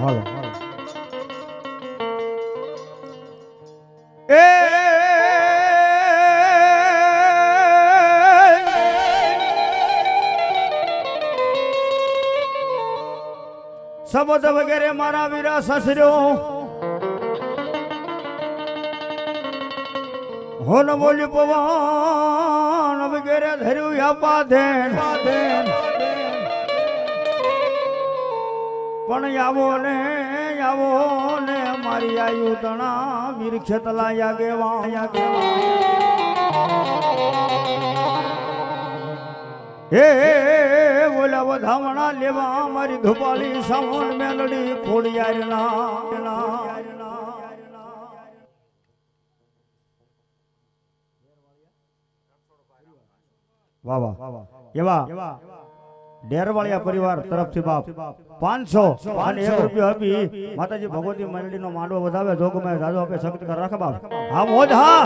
હાલો એ સબદ વગેરે મારા વીરા સસર્યો હોન બોલી પવન વગેરે ધર્યું યાપા ધેન પણ આવો ને મારી આયુ તણા વીર ખેતલા યાગેવા હે બોલા વધામણા લેવા મારી ધુપાલી સાવણ મેલડી ખોડિયારના વાહ વાહ એવા ડેરવાળિયા પરિવાર તરફથી બાપ 500 અને 1 રૂપિયો આપી માતાજી ભગવતી મંડળી નો માંડવો વધાવે જોગમાં જાજો આપે શક્તિ કર રાખ બાપ હા મોઢા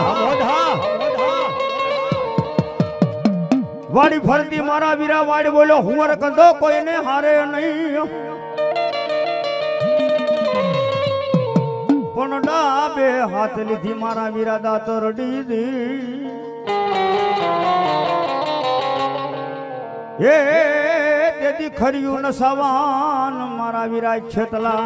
વાડી ફરતી મારા વીરા વાડી બોલ્યો હુંર કંદો કોઈને હારે નહીં પણ ડાબે હાથ લીધી મારા વીરા દાતર દીધી એ તેથી ખર્યું ન સવાન મારા વીરા છેતલા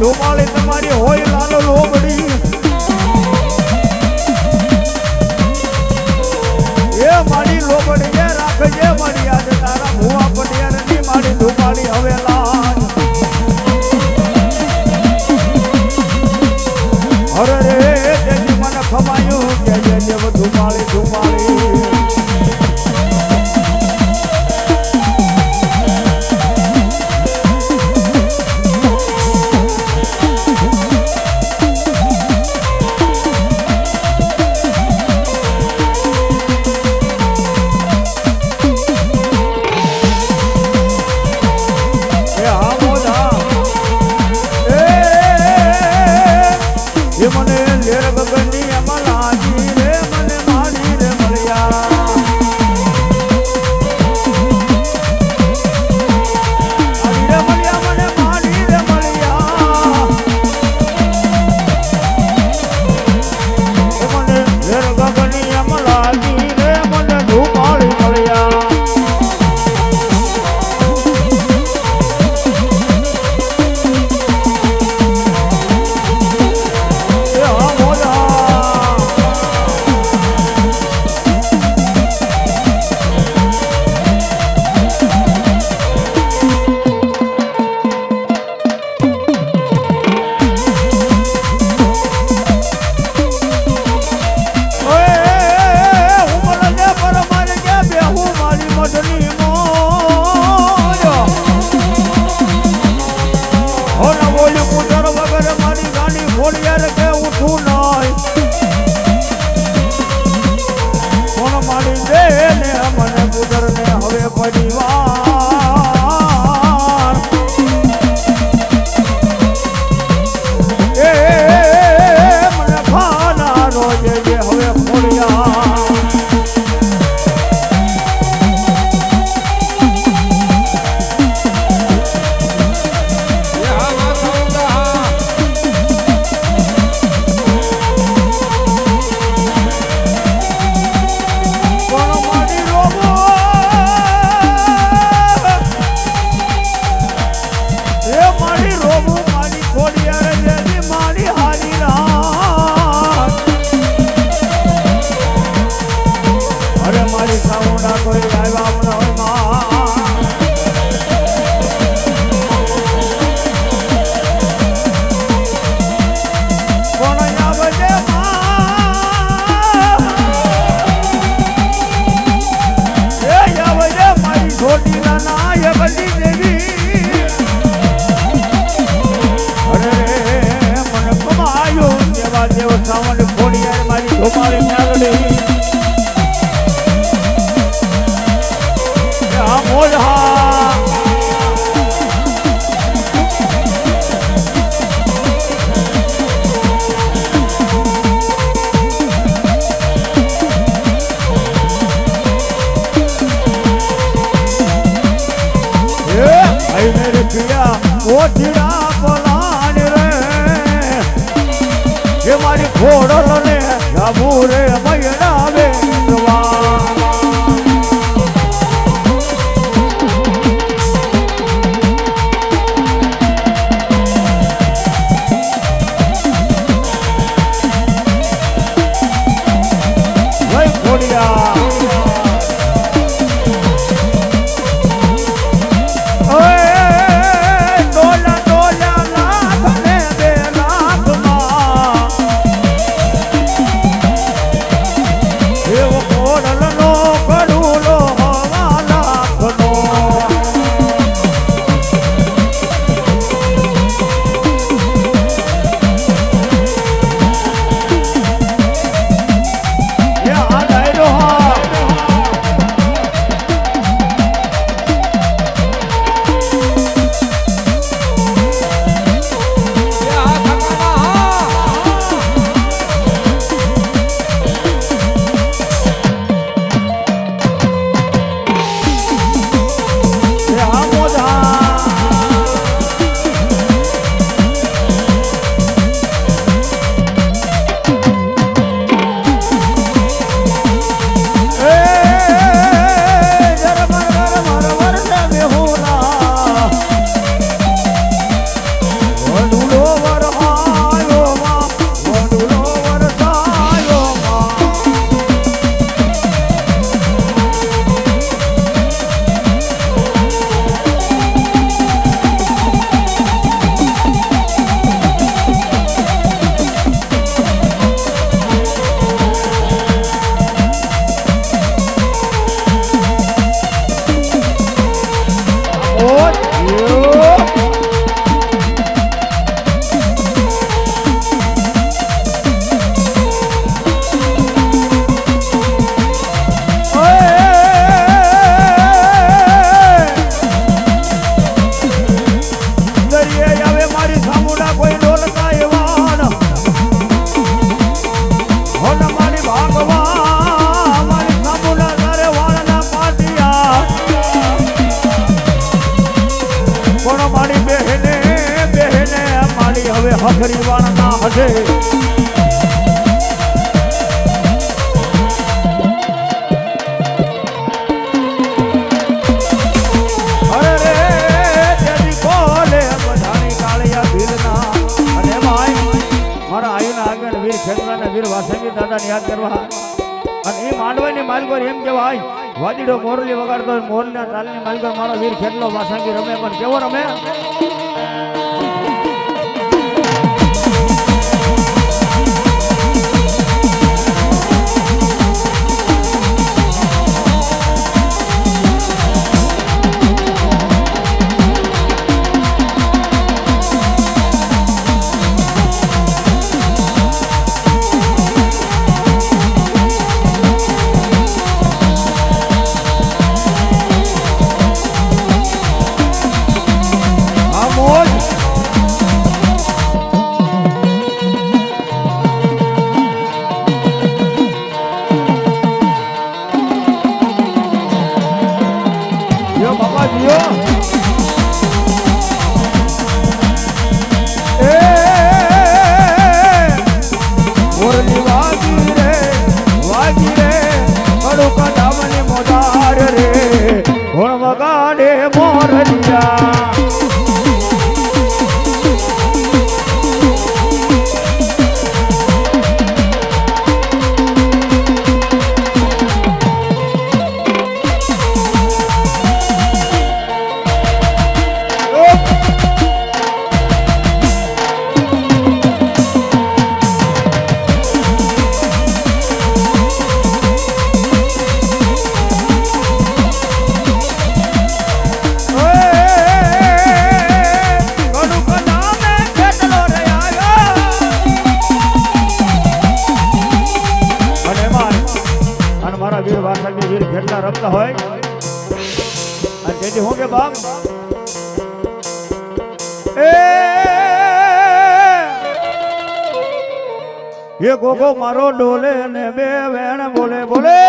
ધોપાળી તમારી હોય લાલો લોબડી એ મારી લોબડી રાખજે મારી યાદ તારા ભુવા પટિયાર ની મારી ધોપાળી હવે લાજ અરે રે તેની મને ખમાયું મેરે પિયા ઓછીડા પલાણ રે એ મારી ખોડલ ને જાબુ રે મયડા વેદવા હખરી વાળના હશે અરે રે તેજી કોલે બધાની કાળિયા ભીરના અને ભાઈ મારા આયુના આગળ વીર ખેતરાના વીર વાસંગી દાદાને યાદ કરવા અને એ માંડવાની માલગોર એમ કહેવાય વાદીડો મોરલી વગાડતો મોરના તાલની માલગોર મારો વીર ખેતલો વાસંગી રમે પણ કેવો રમે ये गोगो मारो डोले ने बे वेण बोले बोले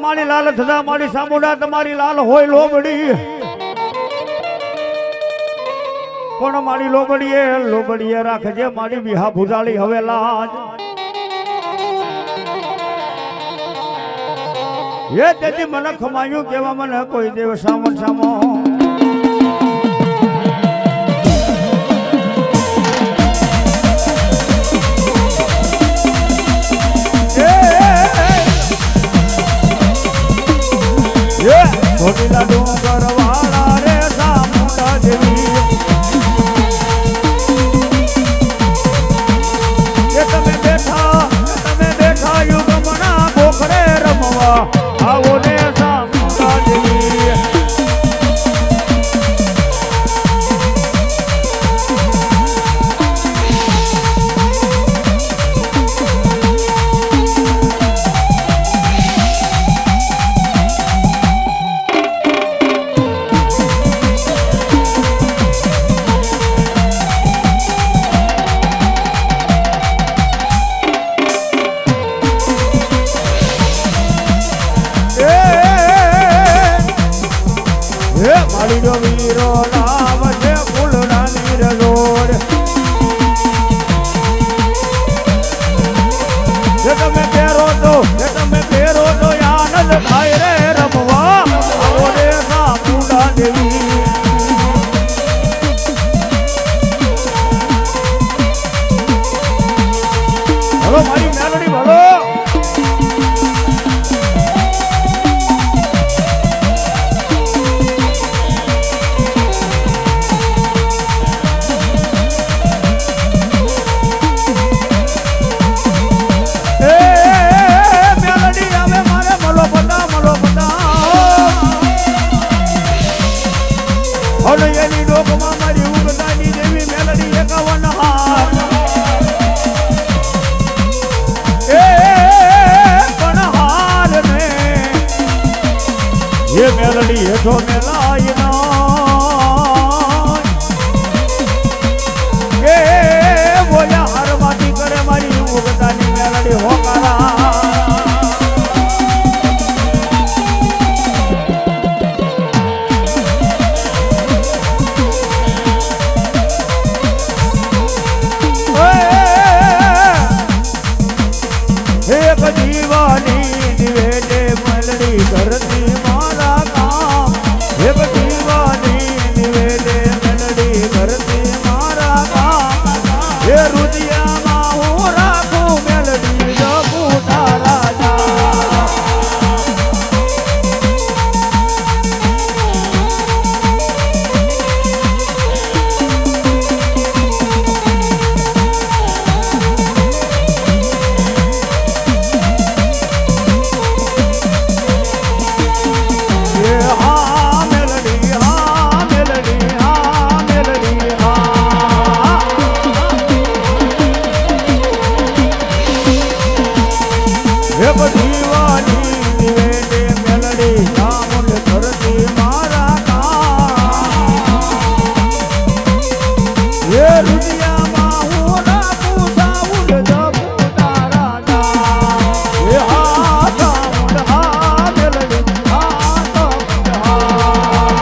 મારી લાલ થતા મારી સામુડા તમારી લાલ હોય લોબડી પણ મારી લોબડીએ રાખજે મારી વિહા ભુજાળી હવે લાજ એ તેથી મને ખમાયું કેવા મને કોઈ દેવ સામો સામો છોટીલા ડુંગર વાળા રે સામુંડા દેવી તમે બેઠા યુગમના ગોખરે રમવા આવો ને સામુંડા દેવી મારી વીરો લાવ છે ફૂલડાની રજોડ તમે પહેરો તો આનંદ થાય રે રમવા આવો રે સામુંડા દેવી ભલો મારી મેલડી ભલો એની ડોકમાં મારી ઉગતાની દેવી મેલડી 51 હાર એ પણ હાર ને એ મેલડી હેઠો મેલાય ના એ બોલ્યા હારમાંથી કરે મારી ઉગતાની મેલડી હોકારા જીવાની નિવેદે મલડી કરતી મારા કામ એક જીવાની નિવેદે મલડી કરતી મારા કામ એ રુદિયામાં હું રાખું મેલડી જપું તારા નામ જીવાની નિવેદે મેલડી સામુંડ કરતી મારા કામ એ રુદિયામાં હું રાખું સામુંડ જપું તારા નામ એ હા સામુંડ હા મેલડી હા સામુંડ હા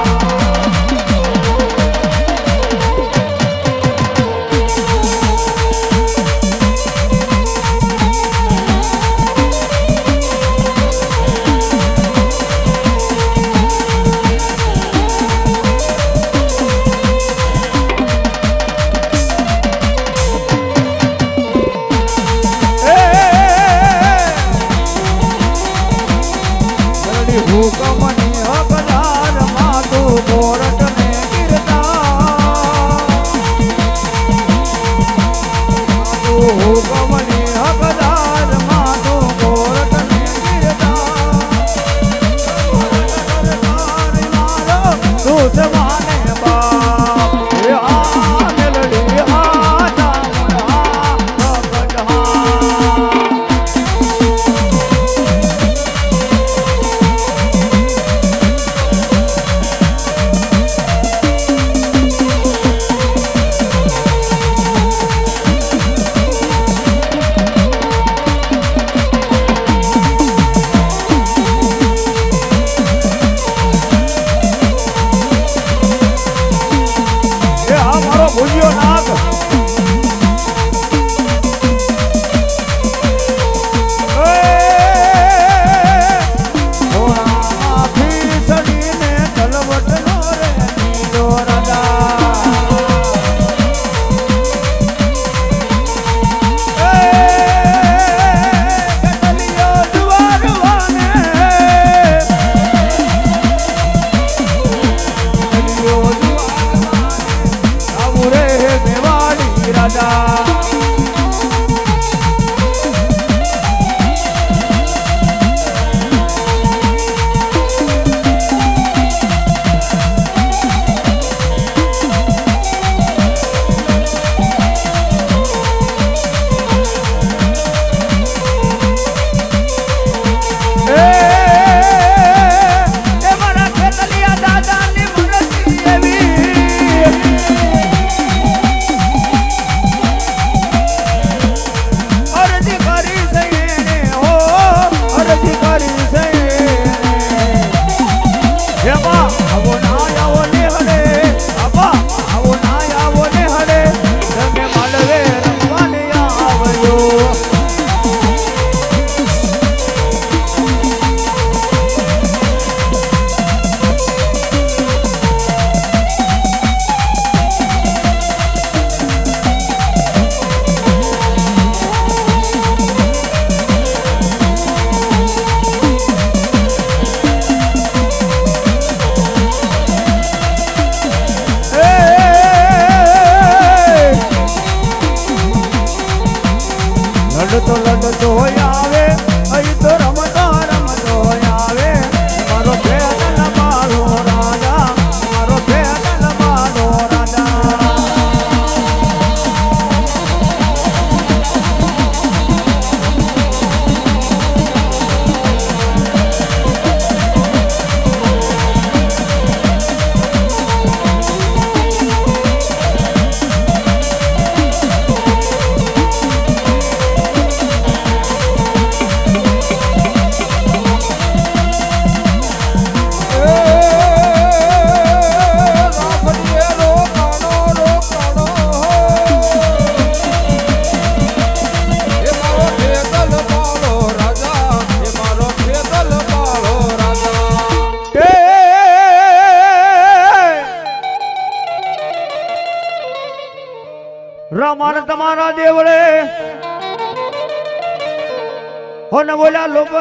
હો ને બોલ્યા લોબ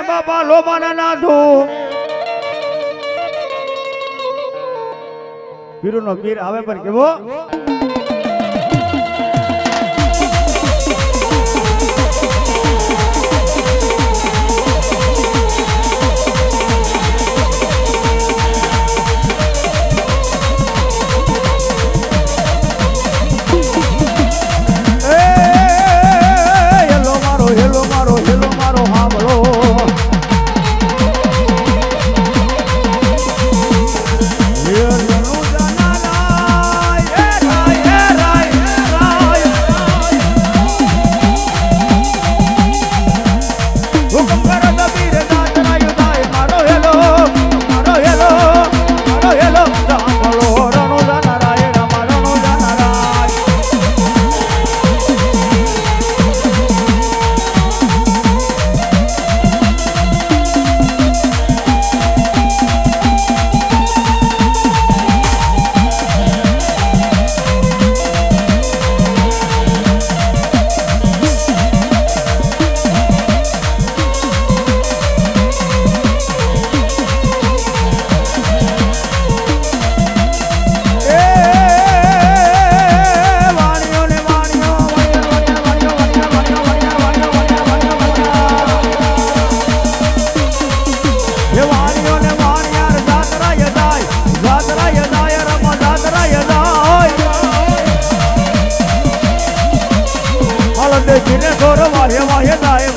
બાપા લોબાના નાથુ પીરુનો પીર આવે પણ કેવો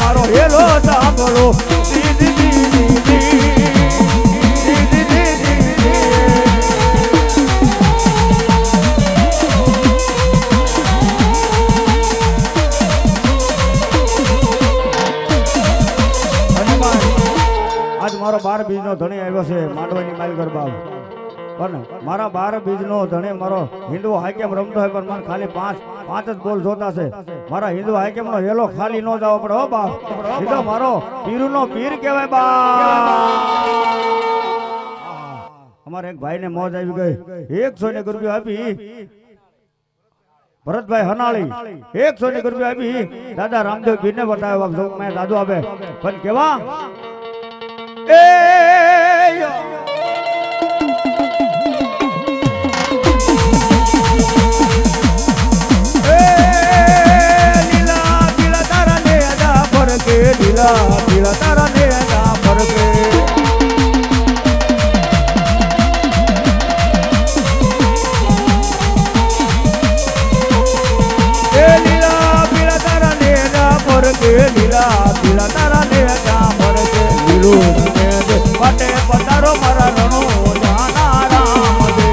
મારો હેલો સાંભળો આજ મારો 12 બીજનો ધણી આવ્યો છે માંડવાની માલ ગરબા પણ મારા 12 બીજનો ધણી મારો હિન્દુ હાઈકેમ રમતો હોય પણ મને ખાલી પાંચ જ બોલ જોતા છે મારા હિન્દુ હાઈકેમ નો હેલો ખાલી ન જાવ પડે હો બાપ સીધો મારો પીરુનો પીર કહેવાય બા અમારે એક ભાઈને મોજ આવી ગઈ 100 રૂપિયા આપી ભરતભાઈ હનાળી 100 રૂપિયા આપી દાદા રામદેવ પીરને બતાવ્યો મેં દાદુ આપે પણ કેવા એ ઢીલા તારા નેના ફરકે લીલા પીળા તારા નેના ફરકે લીલા પીળા તારા નેના ફરકે લીલું પાટે પધારો મારા રણો જાના રામ દે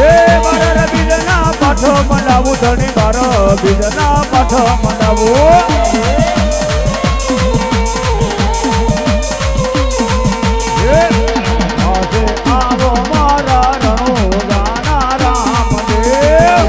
એ મારા બીજના પાઠો મંડાવું ધણી મારા બીજના પાઠો મંડાવું આવો મારા રણો જાના રામ દેવ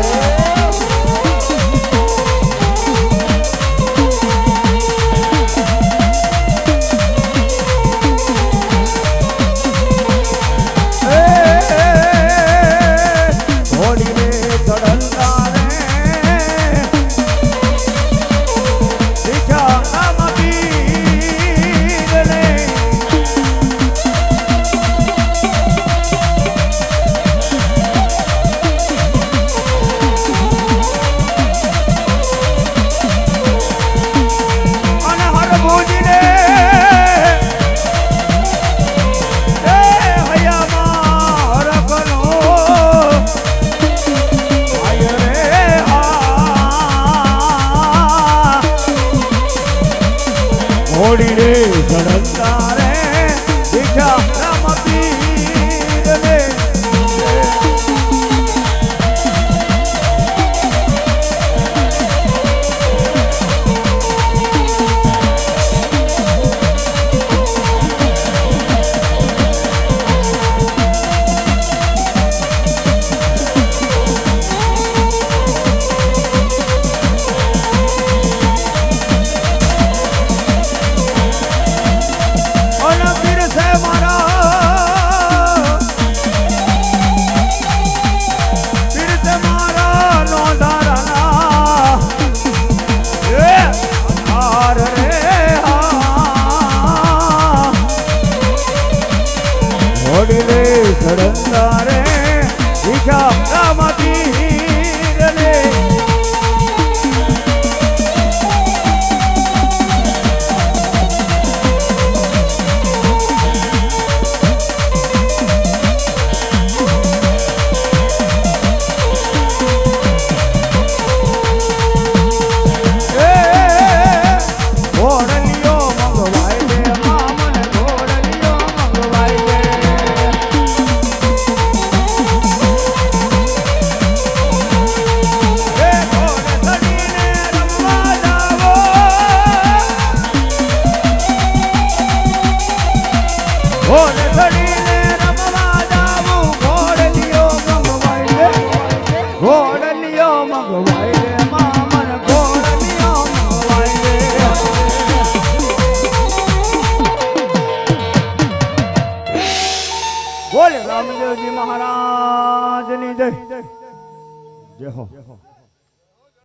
રામધીર રે રામદેવજી મહારાજની જય જય હો